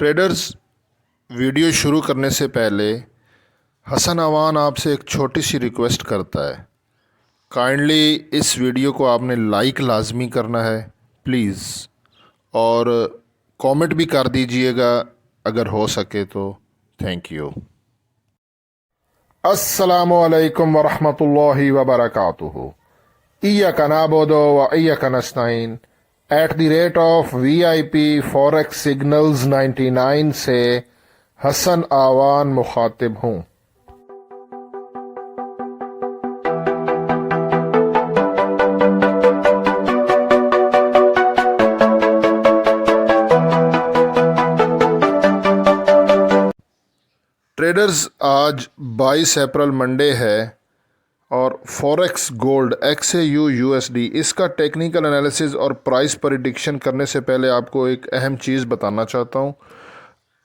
Traders, video शुरू करने से पहले हसन अवान आपसे एक छोटी सी रिक्वेस्ट करता है। काइंडली इस वीडियो को आपने लाइक लाजमी करना है प्लीज़, और कमेंट भी कर दीजिएगा अगर हो सके तो। Thank you. अस्सलामु अलैकुम वरहमतुल्लाहि वबरकातुहू। इय्याका नअबुदु व इय्याका नस्तईन @VIP फॉरेक्स सिग्नल्स 99 से हसन आवान मुखातिब हूँ। ट्रेडर्स, आज 22 अप्रैल मंडे है और फॉरेक्स गोल्ड XAU USD इसका टेक्निकल एनालिसिस और प्राइस प्रेडिक्शन करने से पहले आपको एक अहम चीज़ बताना चाहता हूँ।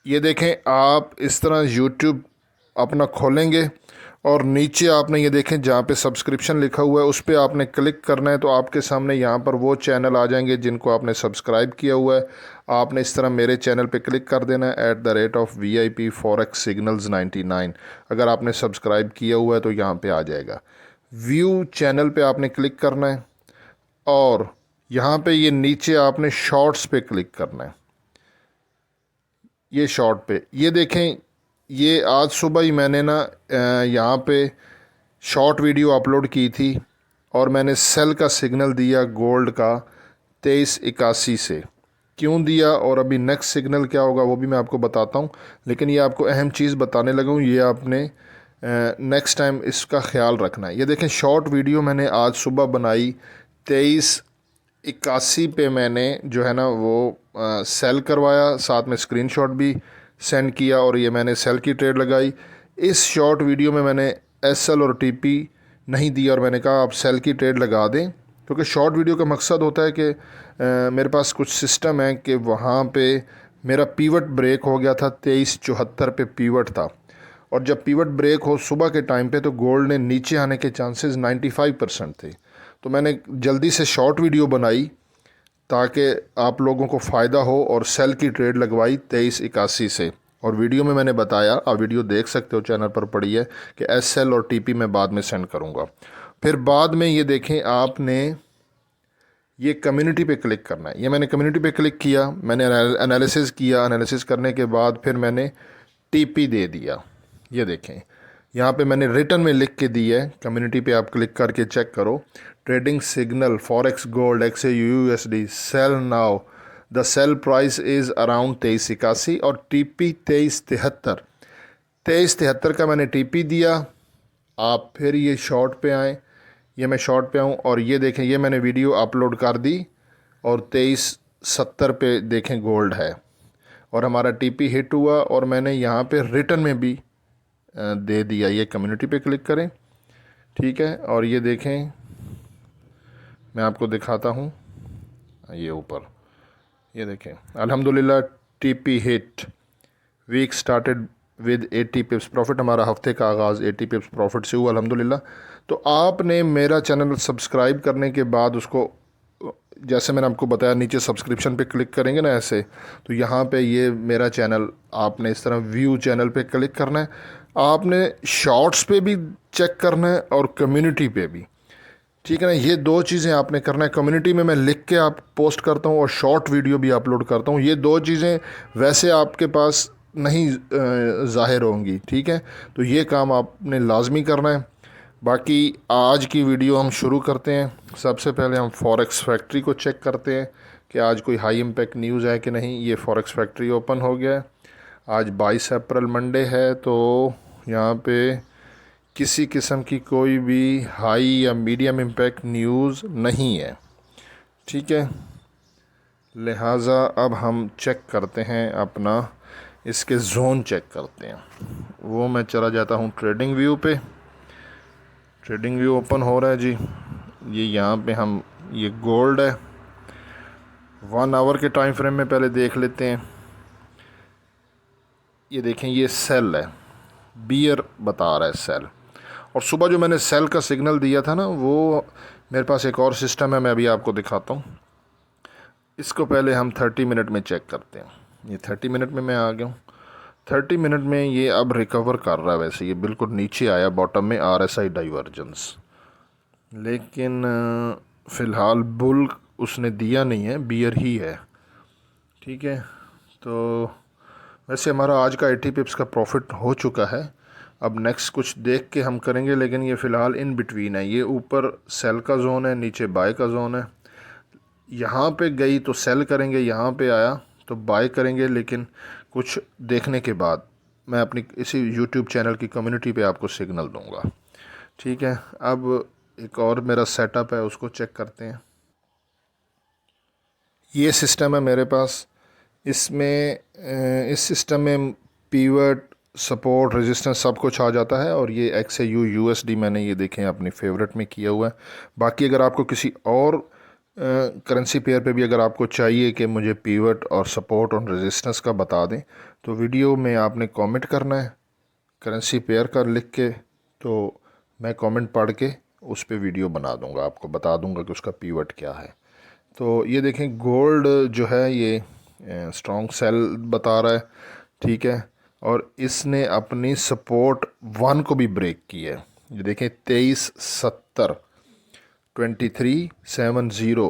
ये देखें, आप इस तरह YouTube अपना खोलेंगे और नीचे आपने ये देखें जहाँ पे सब्सक्रिप्शन लिखा हुआ है उस पर आपने क्लिक करना है, तो आपके सामने यहाँ पर वो चैनल आ जाएंगे जिनको आपने सब्सक्राइब किया हुआ है। आपने इस तरह मेरे चैनल पे क्लिक कर देना है @VIP फॉरेक्स सिग्नल्स 99। अगर आपने सब्सक्राइब किया हुआ है तो यहाँ पे आ जाएगा। व्यू चैनल पे आपने क्लिक करना है और यहाँ पे ये नीचे आपने शॉर्ट्स पे क्लिक करना है। ये शॉर्ट पे ये देखें, ये आज सुबह ही मैंने ना यहाँ पे शॉर्ट वीडियो अपलोड की थी और मैंने सेल का सिग्नल दिया गोल्ड का 2381 से। क्यों दिया और अभी नेक्स्ट सिग्नल क्या होगा वो भी मैं आपको बताता हूँ, लेकिन ये आपको अहम चीज़ बताने लगा हूँ, ये आपने नेक्स्ट टाइम इसका ख्याल रखना है। ये देखें, शॉर्ट वीडियो मैंने आज सुबह बनाई 2381 पे मैंने जो है ना वो सेल करवाया, साथ में स्क्रीनशॉट भी सेंड किया और ये मैंने सेल की ट्रेड लगाई। इस शॉर्ट वीडियो में मैंने SL और TP नहीं दिया और मैंने कहा आप सेल की ट्रेड लगा दें, क्योंकि शॉर्ट वीडियो का मकसद होता है कि मेरे पास कुछ सिस्टम है कि वहाँ पे मेरा पीवट ब्रेक हो गया था, 2374 पे पीवट था, और जब पीवट ब्रेक हो सुबह के टाइम पे तो गोल्ड ने नीचे आने के चांसेस 95% थे। तो मैंने जल्दी से शॉर्ट वीडियो बनाई ताकि आप लोगों को फ़ायदा हो और सेल की ट्रेड लगवाई 2381 से। और वीडियो में मैंने बताया, आप वीडियो देख सकते हो, चैनल पर पड़ी है, कि SL और TP मैं बाद में सेंड करूँगा। फिर बाद में ये देखें, आपने ये कम्युनिटी पे क्लिक करना है। ये मैंने कम्युनिटी पे क्लिक किया, मैंने एनालिसिस किया, एनालिसिस करने के बाद फिर मैंने TP दे दिया। ये देखें, यहाँ पे मैंने रिटर्न में लिख के दी है, कम्युनिटी पे आप क्लिक करके चेक करो। Trading signal forex gold XAU USD sell now, the sell price is around 2381 और TP 2373 का मैंने TP दिया। आप फिर ये शॉर्ट पे आएँ, ये मैं शॉर्ट पे आऊँ और ये देखें, ये मैंने वीडियो अपलोड कर दी और 2370 पे देखें गोल्ड है और हमारा TP हिट हुआ और मैंने यहाँ पे रिटर्न में भी दे दिया। ये कम्युनिटी पे क्लिक करें, ठीक है, और ये देखें, मैं आपको दिखाता हूँ, ये ऊपर ये देखें, अल्हम्दुलिल्लाह TP hit. Week started with 80 pips profit. हमारा हफ्ते का आगाज़ 80 पिप्स प्रॉफिट से हुआ, अल्हम्दुलिल्लाह। तो आपने मेरा चैनल सब्सक्राइब करने के बाद उसको, जैसे मैंने आपको बताया, नीचे सब्सक्रिप्शन पे क्लिक करेंगे ना ऐसे, तो यहाँ पे ये मेरा चैनल, आपने इस तरह व्यू चैनल पे क्लिक करना है। आपने शॉर्ट्स पे भी चेक करना है और कम्युनिटी पे भी, ठीक है ना। ये दो चीज़ें आपने करना है। कम्युनिटी में मैं लिख के आप पोस्ट करता हूँ और शॉर्ट वीडियो भी अपलोड करता हूँ। ये दो चीज़ें वैसे आपके पास नहीं ज़ाहिर होंगी, ठीक है, तो ये काम आपने लाजमी करना है। बाकी आज की वीडियो हम शुरू करते हैं। सबसे पहले हम फॉरेक्स फैक्ट्री को चेक करते हैं कि आज कोई हाई इम्पैक्ट न्यूज़ है कि नहीं। ये फॉरेक्स फैक्ट्री ओपन हो गया है। आज 22 अप्रैल मंडे है, तो यहाँ पे किसी किस्म की कोई भी हाई या मीडियम इम्पैक्ट न्यूज़ नहीं है, ठीक है। लिहाजा अब हम चेक करते हैं अपना, इसके जोन चेक करते हैं। वो मैं चला जाता हूँ ट्रेडिंग व्यू पे। ट्रेडिंग व्यू ओपन हो रहा है जी। ये यहाँ पे हम, ये गोल्ड है, 1 आवर के टाइम फ्रेम में पहले देख लेते हैं। ये देखें, ये सेल है, बियर बता रहा है सेल। और सुबह जो मैंने सेल का सिग्नल दिया था ना, वो मेरे पास एक और सिस्टम है, मैं अभी आपको दिखाता हूँ। इसको पहले हम 30 मिनट में चेक करते हैं। ये 30 मिनट में मैं आ गया हूँ। 30 मिनट में ये अब रिकवर कर रहा है। वैसे ये बिल्कुल नीचे आया बॉटम में RSI डाइवर्जेंस, लेकिन फ़िलहाल बुल उसने दिया नहीं है, बियर ही है। ठीक है, तो वैसे हमारा आज का 80 पिप्स का प्रॉफिट हो चुका है। अब नेक्स्ट कुछ देख के हम करेंगे, लेकिन ये फ़िलहाल इन बिटवीन है। ये ऊपर सेल का जोन है, नीचे बाय का जोन है। यहाँ पे गई तो सेल करेंगे, यहाँ पे आया तो बाय करेंगे, लेकिन कुछ देखने के बाद मैं अपनी इसी यूट्यूब चैनल की कम्युनिटी पे आपको सिग्नल दूंगा। ठीक है, अब एक और मेरा सेटअप है, उसको चेक करते हैं। ये सिस्टम है मेरे पास। इसमें इस सिस्टम में पीवट, सपोर्ट, रेजिस्टेंस सब कुछ आ जाता है। और ये XAU USD मैंने ये देखें अपनी फेवरेट में किया हुआ है। बाकी अगर आपको किसी और करेंसी पेयर पे भी अगर आपको चाहिए कि मुझे पीवट और सपोर्ट और रेजिस्टेंस का बता दें, तो वीडियो में आपने कमेंट करना है करेंसी पेयर का लिख के, तो मैं कमेंट पढ़ के उस पर वीडियो बना दूंगा, आपको बता दूंगा कि उसका पीवट क्या है। तो ये देखें गोल्ड जो है ये स्ट्रॉन्ग सेल बता रहा है। ठीक है, और इसने अपनी सपोर्ट 1 को भी ब्रेक की है। ये देखें 2370 2370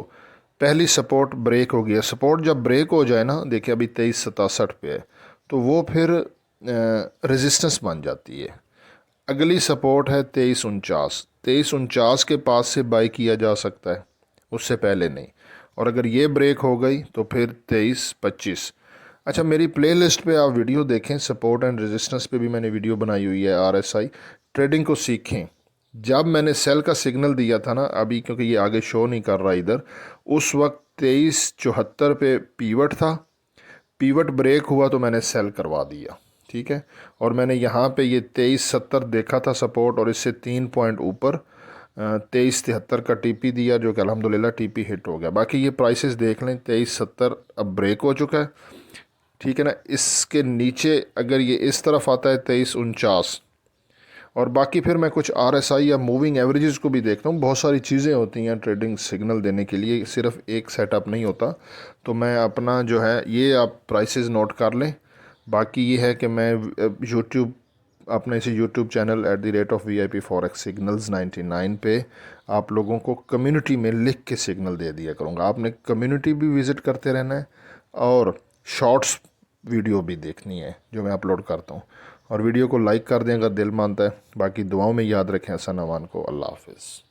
पहली सपोर्ट ब्रेक हो गया। सपोर्ट जब ब्रेक हो जाए ना, देखिए अभी 2367 पे है, तो वो फिर रेजिस्टेंस बन जाती है। अगली सपोर्ट है 2349। 2349 के पास से बाई किया जा सकता है, उससे पहले नहीं। और अगर ये ब्रेक हो गई तो फिर 2325। अच्छा, मेरी प्लेलिस्ट पे आप वीडियो देखें, सपोर्ट एंड रेजिस्टेंस पे भी मैंने वीडियो बनाई हुई है। RSI ट्रेडिंग को सीखें। जब मैंने सेल का सिग्नल दिया था ना, अभी क्योंकि ये आगे शो नहीं कर रहा इधर, उस वक्त 2374 पे पीवट था। पीवट ब्रेक हुआ तो मैंने सेल करवा दिया। ठीक है, और मैंने यहाँ पे ये 2370 देखा था सपोर्ट, और इससे 3 पॉइंट ऊपर 2373 का TP दिया, जो कि अल्हम्दुलिल्लाह TP हिट हो गया। बाकी ये प्राइसेस देख लें, 2370 अब ब्रेक हो चुका है। ठीक है ना, इसके नीचे अगर ये इस तरफ आता है 2349, और बाकी फिर मैं कुछ RSI या मूविंग एवरेजेस को भी देखता हूँ। बहुत सारी चीज़ें होती हैं ट्रेडिंग सिग्नल देने के लिए, सिर्फ एक सेटअप नहीं होता। तो मैं अपना जो है ये आप प्राइसेस नोट कर लें। बाकी ये है कि मैं यूट्यूब अपने इसे YouTube channel @VIP Forex Signals 99 पे आप लोगों को कम्युनिटी में लिख के सिग्नल दे दिया करूँगा। आपने कम्युनिटी भी विज़िट करते रहना है, और शॉर्ट्स वीडियो भी देखनी है जो मैं अपलोड करता हूँ। और वीडियो को लाइक कर दें अगर दिल मानता है। बाकी दुआओं में याद रखें हसन अमान को। अल्लाह हाफिज़।